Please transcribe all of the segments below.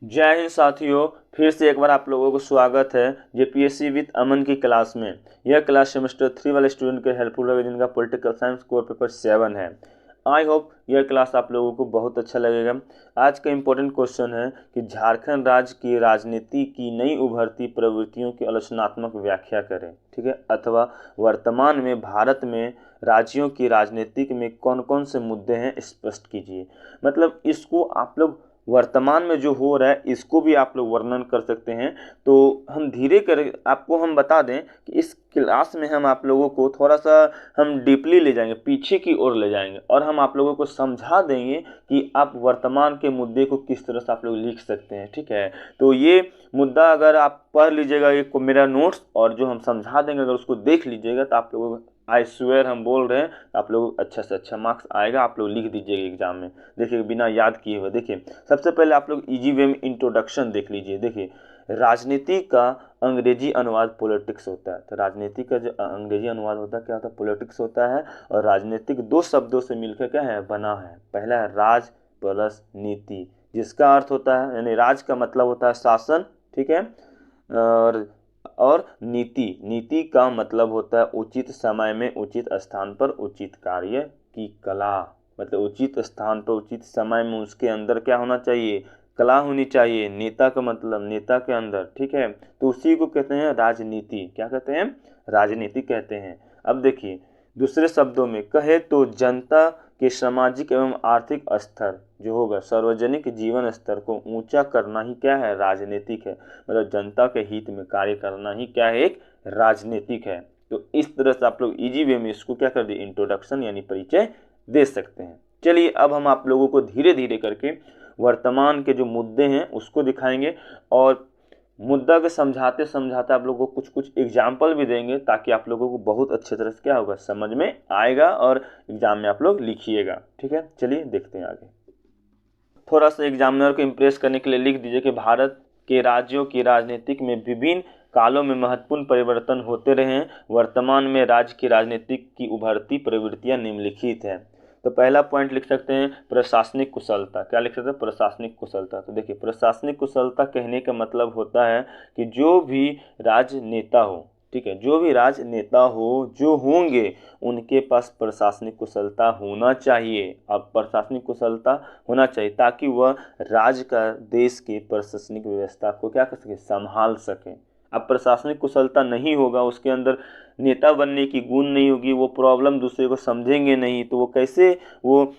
जय हिंद साथियों, फिर से एक बार आप लोगों को स्वागत है जेपीएससी विद अमन की क्लास में। यह क्लास सेमेस्टर 3 वाले स्टूडेंट के हेल्पफुल होगा जिनका पॉलिटिकल साइंस कोर पेपर 7 है। आई होप यह क्लास आप लोगों को बहुत अच्छा लगेगा। आज का इम्पोर्टेंट क्वेश्चन है कि झारखंड राज्य की राजनीति की नई उभरती प्रवृत्तियों की आलोचनात्मक व्याख्या करें, ठीक है। अथवा वर्तमान में भारत में राज्यों की राजनीतिक में कौन कौन से मुद्दे हैं स्पष्ट कीजिए। मतलब इसको आप लोग वर्तमान में जो हो रहा है इसको भी आप लोग वर्णन कर सकते हैं। तो हम धीरे कर आपको हम बता दें कि इस क्लास में हम आप लोगों को थोड़ा सा हम डीपली ले जाएंगे, पीछे की ओर ले जाएंगे और हम आप लोगों को समझा देंगे कि आप वर्तमान के मुद्दे को किस तरह से आप लोग लिख सकते हैं, ठीक है। तो ये मुद्दा अगर आप पढ़ लीजिएगा ये मेरा नोट्स और जो हम समझा देंगे अगर उसको देख लीजिएगा तो आप लोगों को आई स्वेयर हम बोल रहे हैं आप लोग अच्छा से अच्छा मार्क्स आएगा। आप लोग लिख दीजिएगा एग्जाम में, देखिए बिना याद किए हुए। देखिए सबसे पहले आप लोग इजी वे में इंट्रोडक्शन देख लीजिए। देखिए राजनीति का अंग्रेजी अनुवाद पॉलिटिक्स होता है। तो राजनीति का जो अंग्रेजी अनुवाद होता है क्या होता है, पॉलिटिक्स होता है। और राजनीतिक दो शब्दों से मिलकर क्या है बना है। पहला है राज प्लस नीति, जिसका अर्थ होता है यानी राज का मतलब होता है शासन, ठीक है। और नीति, नीति का मतलब होता है उचित समय में उचित स्थान पर उचित कार्य की कला। मतलब उचित स्थान पर उचित समय में उसके अंदर क्या होना चाहिए, कला होनी चाहिए। नेता का मतलब नेता के अंदर, ठीक है। तो उसी को कहते हैं राजनीति। क्या कहते हैं, राजनीति कहते हैं। अब देखिए दूसरे शब्दों में कहे तो जनता के सामाजिक एवं आर्थिक स्तर जो होगा, सार्वजनिक जीवन स्तर को ऊंचा करना ही क्या है, राजनीतिक है। मतलब जनता के हित में कार्य करना ही क्या है, एक राजनीतिक है। तो इस तरह से आप लोग इजी वे में इसको क्या कर दिए, इंट्रोडक्शन यानी परिचय दे सकते हैं। चलिए अब हम आप लोगों को धीरे धीरे करके वर्तमान के जो मुद्दे हैं उसको दिखाएंगे और मुद्दा को समझाते समझाते आप लोगों को कुछ कुछ एग्जाम्पल भी देंगे ताकि आप लोगों को बहुत अच्छे तरह से क्या होगा, समझ में आएगा और एग्जाम में आप लोग लिखिएगा, ठीक है। चलिए देखते हैं आगे। थोड़ा सा एग्जामिनर को इम्प्रेस करने के लिए लिख दीजिए कि भारत के राज्यों की राजनीतिक में विभिन्न कालों में महत्वपूर्ण परिवर्तन होते रहे हैं। वर्तमान में राज्य की राजनीतिक की उभरती प्रवृत्तियां निम्नलिखित हैं। तो पहला पॉइंट लिख सकते हैं प्रशासनिक कुशलता। क्या लिख सकते हैं, प्रशासनिक कुशलता। तो देखिए प्रशासनिक कुशलता कहने का मतलब होता है कि जो भी राजनेता हो, ठीक है, जो भी राजनेता हो जो होंगे उनके पास प्रशासनिक कुशलता होना चाहिए। अब प्रशासनिक कुशलता होना चाहिए ताकि वह राज्य का, देश की प्रशासनिक व्यवस्था को क्या कर सके, संभाल सके। अब प्रशासनिक कुशलता नहीं होगा, उसके अंदर नेता बनने की गुण नहीं होगी, वो प्रॉब्लम दूसरे को समझेंगे नहीं, तो वो कैसे वो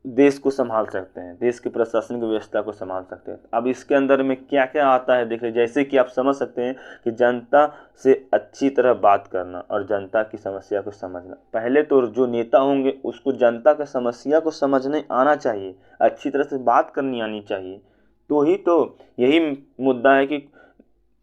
देश को संभाल सकते हैं, देश की प्रशासनिक व्यवस्था को संभाल सकते हैं। अब इसके अंदर में क्या क्या आता है देखिए, जैसे कि आप समझ सकते हैं कि जनता से अच्छी तरह बात करना और जनता की समस्या को समझना। पहले तो जो नेता होंगे उसको जनता का समस्या को समझने आना चाहिए, अच्छी तरह से बात करनी आनी चाहिए। तो ही तो यही मुद्दा है कि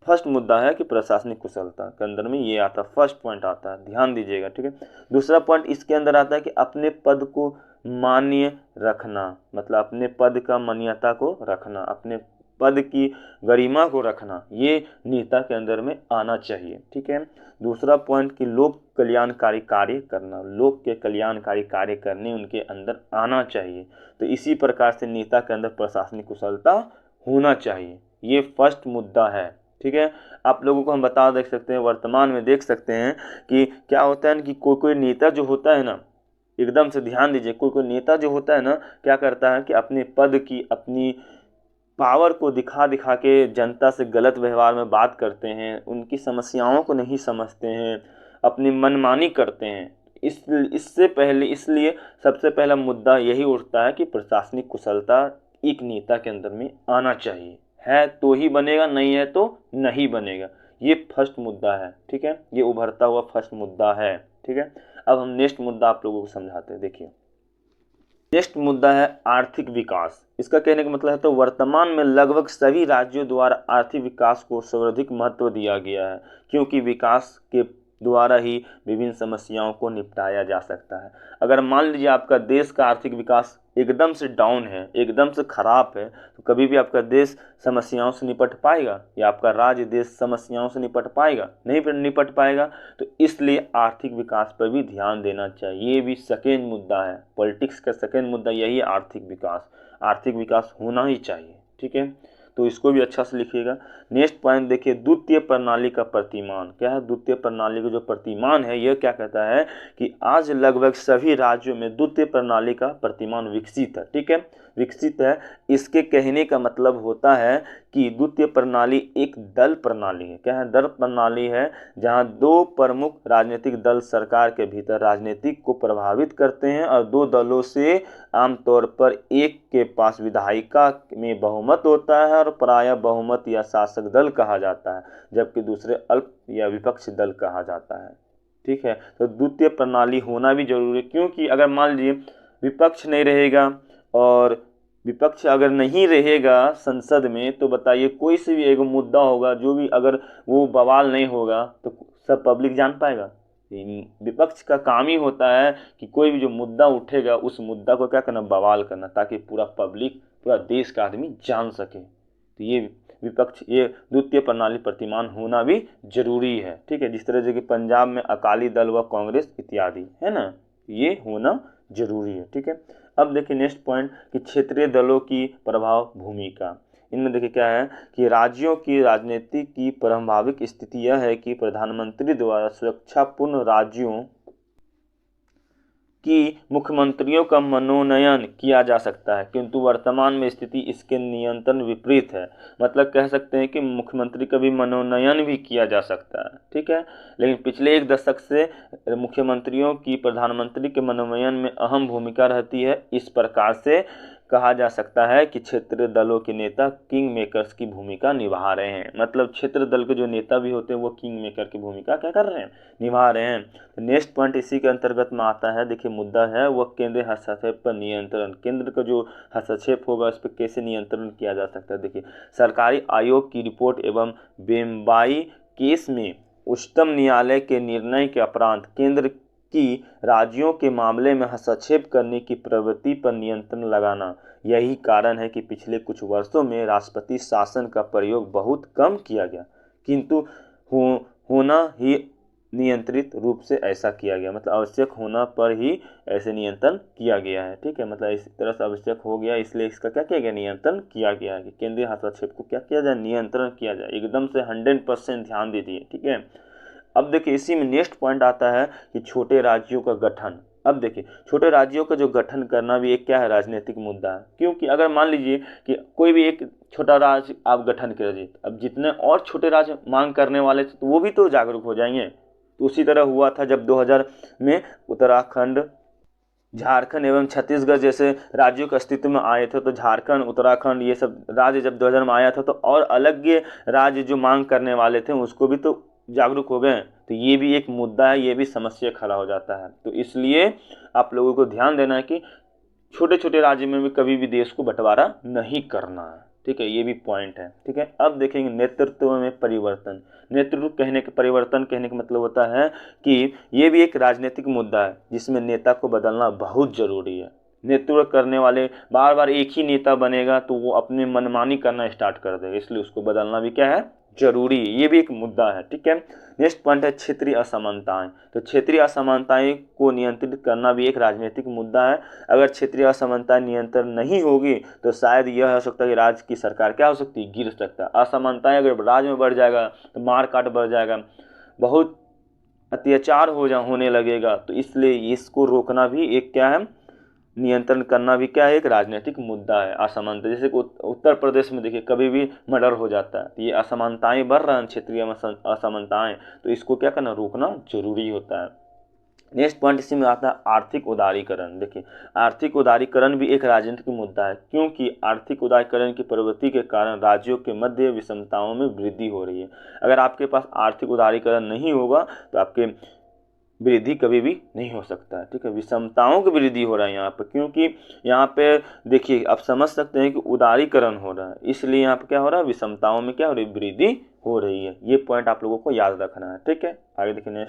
फर्स्ट मुद्दा है कि प्रशासनिक कुशलता के अंदर में ये आता है, फर्स्ट पॉइंट आता है, ध्यान दीजिएगा, ठीक है। दूसरा पॉइंट इसके अंदर आता है कि अपने पद को मान्य रखना। मतलब अपने पद का मान्यता को रखना, अपने पद की गरिमा को रखना, ये नेता के अंदर में आना चाहिए, ठीक है। दूसरा पॉइंट कि लोक कल्याणकारी कार्य करना, लोक के कल्याणकारी कार्य करने उनके अंदर आना चाहिए। तो इसी प्रकार से नेता के अंदर प्रशासनिक कुशलता होना चाहिए। ये फर्स्ट मुद्दा है, ठीक है। आप लोगों को हम बता देख सकते हैं, वर्तमान में देख सकते हैं कि क्या होता है कि कोई कोई नेता जो होता है ना, एकदम से ध्यान दीजिए, कोई कोई नेता जो होता है ना क्या करता है कि अपने पद की, अपनी पावर को दिखा दिखा के जनता से गलत व्यवहार में बात करते हैं, उनकी समस्याओं को नहीं समझते हैं, अपनी मनमानी करते हैं। इससे पहले इसलिए सबसे पहला मुद्दा यही उठता है कि प्रशासनिक कुशलता एक नेता के अंदर में आना चाहिए। है तो ही बनेगा, नहीं है तो नहीं बनेगा। ये फर्स्ट मुद्दा है, ठीक है, ये उभरता हुआ फर्स्ट मुद्दा है, ठीक है। अब हम नेक्स्ट मुद्दा आप लोगों को समझाते हैं। देखिए नेक्स्ट मुद्दा है आर्थिक विकास। इसका कहने का मतलब है तो वर्तमान में लगभग सभी राज्यों द्वारा आर्थिक विकास को सर्वाधिक महत्व दिया गया है, क्योंकि विकास के द्वारा ही विभिन्न समस्याओं को निपटाया जा सकता है। अगर मान लीजिए आपका देश का आर्थिक विकास एकदम से डाउन है, एकदम से खराब है, तो कभी भी आपका देश समस्याओं से निपट पाएगा या आपका राज्य देश समस्याओं से निपट पाएगा, नहीं निपट पाएगा। तो इसलिए आर्थिक विकास पर भी ध्यान देना चाहिए। ये भी सेकेंड मुद्दा है, पॉलिटिक्स का सेकेंड मुद्दा यही है, आर्थिक विकास। आर्थिक विकास होना ही चाहिए, ठीक है। तो इसको भी अच्छा से लिखिएगा। नेक्स्ट पॉइंट देखिए, द्वितीय प्रणाली का प्रतिमान। क्या है? द्वितीय प्रणाली का जो प्रतिमान है यह क्या कहता है कि आज लगभग सभी राज्यों में द्वितीय प्रणाली का प्रतिमान विकसित है। ठीक है, विकसित है। इसके कहने का मतलब होता है कि द्वितीय प्रणाली एक दल प्रणाली है। क्या है? दल प्रणाली है, जहां दो प्रमुख राजनीतिक दल सरकार के भीतर राजनीतिक को प्रभावित करते हैं और दो दलों से आमतौर पर एक के पास विधायिका में बहुमत होता है और प्रायः बहुमत या शासक दल कहा जाता है, जबकि दूसरे अल्प या विपक्ष दल कहा जाता है। ठीक है, तो द्वितीय प्रणाली होना भी जरूरी है, क्योंकि अगर मान लीजिए विपक्ष नहीं रहेगा और विपक्ष अगर नहीं रहेगा संसद में, तो बताइए कोई से भी एक मुद्दा होगा जो भी, अगर वो बवाल नहीं होगा तो सब पब्लिक जान पाएगा। विपक्ष का काम ही होता है कि कोई भी जो मुद्दा उठेगा उस मुद्दा को क्या करना, बवाल करना, ताकि पूरा पब्लिक, पूरा देश का आदमी जान सके। तो ये विपक्ष, ये द्वितीय प्रणाली प्रतिमान होना भी जरूरी है। ठीक है, जिस तरह से कि पंजाब में अकाली दल व कांग्रेस इत्यादि है ना, ये होना जरूरी है। ठीक है, अब देखिए नेक्स्ट पॉइंट कि क्षेत्रीय दलों की प्रभाव भूमिका। इनमें देखिए क्या है कि राज्यों की राजनीति की प्रारंभिक स्थिति यह है कि प्रधानमंत्री द्वारा सुरक्षापूर्ण राज्यों कि मुख्यमंत्रियों का मनोनयन किया जा सकता है, किंतु वर्तमान में स्थिति इसके नियंत्रण विपरीत है। मतलब कह सकते हैं कि मुख्यमंत्री का भी मनोनयन भी किया जा सकता है। ठीक है, लेकिन पिछले एक दशक से मुख्यमंत्रियों की प्रधानमंत्री के मनोनयन में अहम भूमिका रहती है। इस प्रकार से कहा जा सकता है कि क्षेत्रीय दलों के नेता किंग मेकर्स की भूमिका निभा रहे हैं। मतलब क्षेत्र दल के जो नेता भी होते हैं वो किंग मेकर की भूमिका क्या कर रहे हैं, निभा रहे हैं। तो नेक्स्ट पॉइंट इसी के अंतर्गत में आता है। देखिए मुद्दा है वह केंद्रीय हस्तक्षेप पर नियंत्रण। केंद्र का जो हस्तक्षेप होगा उस पर कैसे नियंत्रण किया जा सकता है। देखिए, सरकारी आयोग की रिपोर्ट एवं बेम्बाई केस में उच्चतम न्यायालय के निर्णय के उपरांत केंद्र की राज्यों के मामले में हस्तक्षेप करने की प्रवृत्ति पर नियंत्रण लगाना। यही कारण है कि पिछले कुछ वर्षों में राष्ट्रपति शासन का प्रयोग बहुत कम किया गया, किंतु होना ही नियंत्रित रूप से ऐसा किया गया। मतलब आवश्यक होना पर ही ऐसे नियंत्रण किया गया है। ठीक है, मतलब इस तरह से आवश्यक हो गया, इसलिए इसका क्या किया गया, नियंत्रण किया गया है कि केंद्रीय हस्तक्षेप को क्या किया जाए, नियंत्रण किया जाए। एकदम से 100% ध्यान दीजिए। ठीक है, अब देखिए इसी में नेक्स्ट पॉइंट आता है कि छोटे राज्यों का गठन। अब देखिए छोटे राज्यों का जो गठन करना भी एक क्या है, राजनीतिक मुद्दा है। क्योंकि अगर मान लीजिए कि कोई भी एक छोटा राज्य आप गठन कर दीजिए, अब जितने और छोटे राज्य मांग करने वाले थे तो वो भी तो जागरूक हो जाएंगे। तो उसी तरह हुआ था जब 2000 में उत्तराखंड, झारखंड एवं छत्तीसगढ़ जैसे राज्यों के अस्तित्व में आए थे। तो झारखंड, उत्तराखंड ये सब राज्य जब 2000 में आया था तो और अलग ये राज्य जो मांग करने वाले थे उसको भी तो जागरूक हो गए। तो ये भी एक मुद्दा है, ये भी समस्या खड़ा हो जाता है। तो इसलिए आप लोगों को ध्यान देना है कि छोटे छोटे राज्य में भी कभी भी देश को बंटवारा नहीं करना है। ठीक है, ये भी पॉइंट है। ठीक है, अब देखेंगे नेतृत्व में परिवर्तन। नेतृत्व कहने के, परिवर्तन कहने का मतलब होता है कि ये भी एक राजनीतिक मुद्दा है जिसमें नेता को बदलना बहुत जरूरी है। नेतृत्व करने वाले बार बार एक ही नेता बनेगा तो वो अपनी मनमानी करना स्टार्ट कर देगा, इसलिए उसको बदलना भी क्या है, जरूरी। ये भी एक मुद्दा है। ठीक है, नेक्स्ट पॉइंट है क्षेत्रीय असमानताएं। तो क्षेत्रीय असमानताएं को नियंत्रित करना भी एक राजनीतिक मुद्दा है। अगर क्षेत्रीय असमानताएं नियंत्रण नहीं होगी तो शायद यह हो सकता है कि राज्य की सरकार क्या हो सकती है, गिर सकता है। असमानताएं अगर राज्य में बढ़ जाएगा तो मार काट बढ़ जाएगा, बहुत अत्याचार होने लगेगा। तो इसलिए इसको रोकना भी एक क्या है, नियंत्रण करना भी क्या है, एक राजनीतिक मुद्दा है। असमानता, जैसे कि उत्तर प्रदेश में देखिए कभी भी मर्डर हो जाता है। तो ये असमानताएं बढ़ रहा है, क्षेत्रीय असमानताएं, तो इसको क्या करना, रोकना जरूरी होता है। नेक्स्ट पॉइंट इसी में आता है आर्थिक उदारीकरण। देखिए आर्थिक उदारीकरण भी एक राजनीतिक मुद्दा है, क्योंकि आर्थिक उदारीकरण की प्रवृत्ति के कारण राज्यों के मध्य विषमताओं में वृद्धि हो रही है। अगर आपके पास आर्थिक उदारीकरण नहीं होगा तो आपके वृद्धि कभी भी नहीं हो सकता है। ठीक है, विषमताओं की वृद्धि हो रहा है यहाँ पर, क्योंकि यहाँ पे देखिए आप समझ सकते हैं कि उदारीकरण हो रहा है, इसलिए यहाँ पे क्या हो रहा है, विषमताओं में क्या हो रही है, वृद्धि हो रही है। ये पॉइंट आप लोगों को याद रखना है। ठीक है, आगे देखिए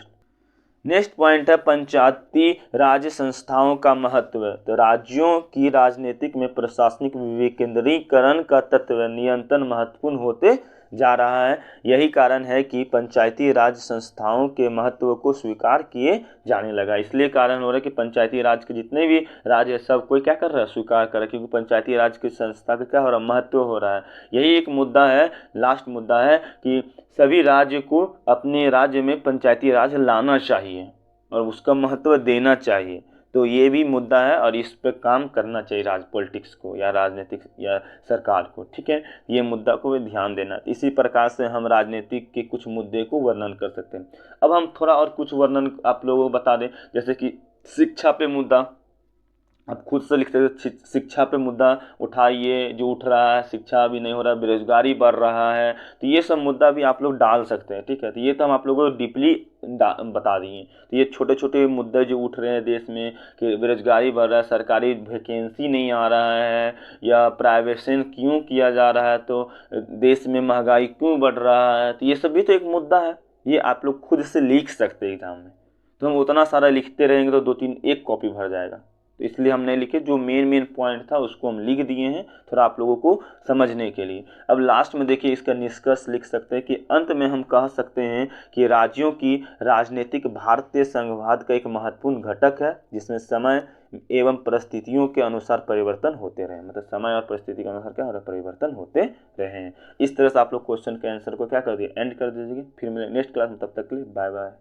नेक्स्ट पॉइंट है पंचायती राज संस्थाओं का महत्व। तो राज्यों की राजनीतिक में प्रशासनिक विकेंद्रीकरण का तत्व नियंत्रण महत्वपूर्ण होते जा रहा है। यही कारण है कि पंचायती राज संस्थाओं के महत्व को स्वीकार किए जाने लगा। इसलिए कारण हो रहा है कि पंचायती राज के जितने भी राज्य है सब कोई क्या कर रहा है, स्वीकार कर रहा है, क्योंकि पंचायती राज की संस्था का क्या हो रहा है, महत्व हो रहा है। यही एक मुद्दा है, लास्ट मुद्दा है कि सभी राज्य को अपने राज्य में पंचायती राज लाना चाहिए और उसका महत्व देना चाहिए। तो ये भी मुद्दा है और इस पर काम करना चाहिए पॉलिटिक्स को या राजनीतिक या सरकार को, ठीक है। ये मुद्दा को भी ध्यान देना। इसी प्रकार से हम राजनीतिक के कुछ मुद्दे को वर्णन कर सकते हैं। अब हम थोड़ा और कुछ वर्णन आप लोगों को बता दें, जैसे कि शिक्षा पे मुद्दा आप खुद से लिख सकते हो। शिक्षा पे मुद्दा उठाइए, जो उठ रहा है, शिक्षा भी नहीं हो रहा, बेरोजगारी बढ़ रहा है, तो ये सब मुद्दा भी आप लोग डाल सकते हैं, ठीक है। तो ये तो हम आप लोगों को डीपली बता दिए। तो ये छोटे छोटे मुद्दे जो उठ रहे हैं देश में कि बेरोजगारी बढ़ रहा है, सरकारी वैकेंसी नहीं आ रहा है, या प्राइवेशन क्यों किया जा रहा है, तो देश में महंगाई क्यों बढ़ रहा है, तो ये सब भी तो एक मुद्दा है। ये आप लोग खुद से लिख सकते हैं एग्जाम में। तो हम उतना सारा लिखते रहेंगे तो 2-3 एक कॉपी भर जाएगा, तो इसलिए हम नहीं लिखे। जो मेन पॉइंट था उसको हम लिख दिए हैं थोड़ा आप लोगों को समझने के लिए। अब लास्ट में देखिए इसका निष्कर्ष लिख सकते हैं कि अंत में हम कह सकते हैं कि राज्यों की राजनीतिक भारतीय संघवाद का एक महत्वपूर्ण घटक है, जिसमें समय एवं परिस्थितियों के अनुसार परिवर्तन होते रहे। मतलब समय और परिस्थिति के अनुसार क्या हो रहा है, परिवर्तन होते रहे हैं। इस तरह से आप लोग क्वेश्चन के आंसर को क्या कर दिए, एंड कर दीजिए। फिर मिलेंगे नेक्स्ट क्लास में, तब तक के लिए बाय बाय।